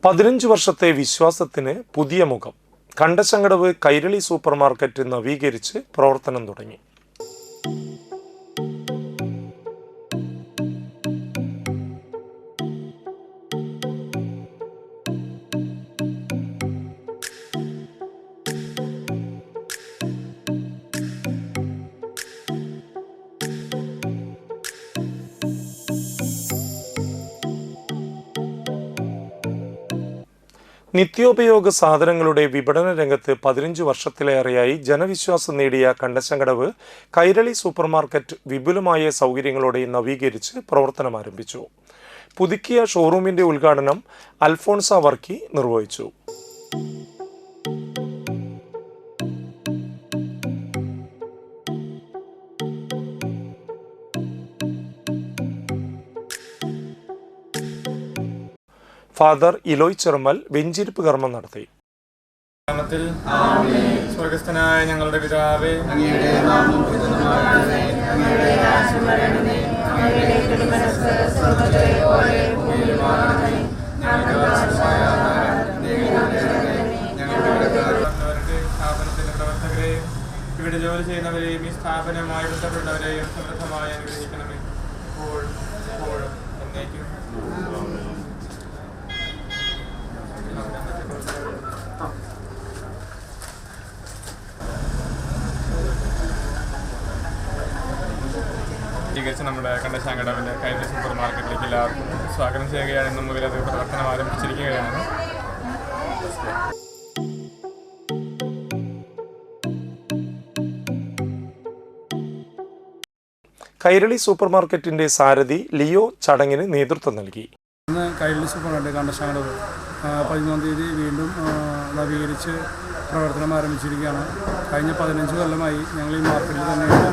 15 വർഷത്തെ വിശ്വാസത്തിന് പുതിയ മുഖം. കണ്ടശങ്കടവ് കൈരളി സൂപ്പർ മാർക്കറ്റ് നവീകരിച്ച് പ്രവർത്തനം തുടങ്ങി. നിത്യോപയോഗ സാധനങ്ങളുടെ വിപണന രംഗത്ത് 15 വർഷത്തിലേറെയായി ജനവിശ്വാസം നേടിയ കണ്ടശങ്കടവ് കൈരളി സൂപ്പർ മാർക്കറ്റ് വിപുലമായ സൗകര്യങ്ങളോടെ നവീകരിച്ച് പ്രവർത്തനം ആരംഭിച്ചു. പുതുക്കിയ ഷോറൂമിന്റെ ഉദ്ഘാടനം അൽഫോൺസ വർക്കി നിർവഹിച്ചു. ഫാദർ ഇലോയ് ചെറുമൽ വെഞ്ചിരിപ്പ് കർമ്മം നടത്തി. സ്വർഗസ്ഥനായ ഞങ്ങളുടെ പിതാവേ, അങ്ങയുടെ നാമം പൂജിതമാകണമേ. അങ്ങയുടെ രാജ്യം വരണമേ. അങ്ങയുടെ തിരുമനസ്സ് സ്വർഗ്ഗത്തിലെ പോലെ ഭൂമിയിലുമാകണമേ. ഞങ്ങൾക്ക് ആവശ്യമായ ആഹാരം ഞങ്ങൾക്ക് തരണമേ. ഞങ്ങളുടെ കടക്കാർക്ക് സ്ഥാപനത്തിന്റെ പ്രവർത്തകരെയും ഇവിടെ ജോലി ചെയ്യുന്നവരെയും ഈ സ്ഥാപനവുമായി ബന്ധപ്പെട്ടവരെയും സമൃദ്ധമായി അനുഗ്രഹിക്കണമേ. എപ്പോഴും എന്നേക്കും. നമ്മുടെ കണ്ടശങ്കടവിൻ്റെ കൈരളി സൂപ്പർ മാർക്കറ്റിലേക്ക് എല്ലാവർക്കും സ്വാഗതം ചെയ്യുകയാണ്. ഇന്ന് മുതൽ അത് പ്രവർത്തനം ആരംഭിച്ചിരിക്കുകയാണ്. കൈരളി സൂപ്പർ മാർക്കറ്റിന്റെ സാരഥി ലിയോ ചടങ്ങിന് നേതൃത്വം നൽകി. ഇന്ന് കൈരളി സൂപ്പർ മാർക്കറ്റ് കണ്ടശങ്കടവ് 13-ാം തീയതി വീണ്ടും നവീകരിച്ച് പ്രവർത്തനം ആരംഭിച്ചിരിക്കുകയാണ്. കഴിഞ്ഞ 15 കൊല്ലമായി ഞങ്ങൾ ഈ മാർക്കറ്റിൽ തന്നെയാണ്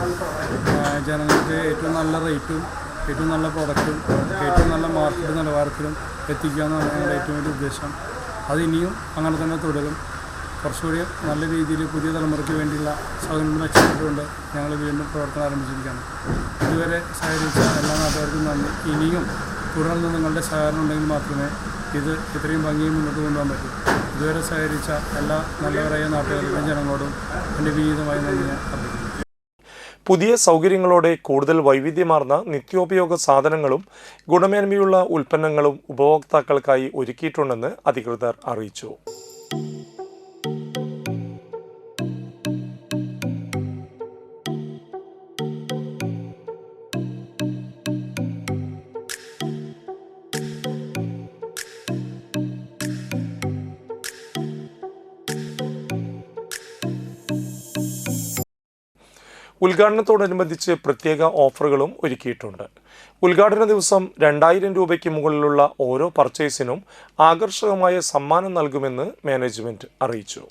ജനങ്ങൾക്ക് ഏറ്റവും നല്ല റേറ്റും ഏറ്റവും നല്ല പ്രൊഡക്റ്റും ഏറ്റവും നല്ല മാർക്കറ്റ് നിലവാരത്തിലും എത്തിക്കുക എന്നാണ് ഞങ്ങളുടെ ഏറ്റവും വലിയ ഉദ്ദേശം. അത് ഇനിയും അങ്ങനെ തന്നെ തുടരും. കുറച്ചുകൂടി നല്ല രീതിയിൽ പുതിയ തലമുറയ്ക്ക് വേണ്ടിയുള്ള സൗകര്യങ്ങൾ മെച്ചപ്പെട്ടുകൊണ്ട് ഞങ്ങൾ വീണ്ടും പ്രവർത്തനം ആരംഭിച്ചിരിക്കുകയാണ്. ഇതുവരെ സഹകരിച്ച എല്ലാ നാട്ടുകാർക്കും നന്ദി. ഇനിയും തുടർന്ന് നിങ്ങളുടെ സഹകരണം ഉണ്ടെങ്കിൽ മാത്രമേ ഇത് ഇത്രയും ഭംഗിയും മുന്നോട്ട് കൊണ്ടുപോകാൻ പറ്റൂ. ഇതുവരെ സഹകരിച്ച എല്ലാ നല്ലവരായ നാട്ടുകാർക്കും ജനങ്ങളോടും എൻ്റെ വിനീതമായി നന്ദി അർപ്പിക്കുന്നു. പുതിയ സൗകര്യങ്ങളോടെ കൂടുതൽ വൈവിധ്യമാർന്ന നിത്യോപയോഗ സാധനങ്ങളും ഗുണമേന്മയുള്ള ഉൽപ്പന്നങ്ങളും ഉപഭോക്താക്കൾക്കായി ഒരുക്കിയിട്ടുണ്ടെന്ന് അധികൃതർ അറിയിച്ചു. ഉദ്ഘാടനത്തോടനുബന്ധിച്ച് പ്രത്യേക ഓഫറുകളും ഒരുക്കിയിട്ടുണ്ട്. ഉദ്ഘാടന ദിവസം 2000 രൂപയ്ക്ക് മുകളിലുള്ള ഓരോ പർച്ചേസിനും ആകർഷകമായ സമ്മാനം നൽകുമെന്ന് മാനേജ്മെന്റ് അറിയിച്ചു.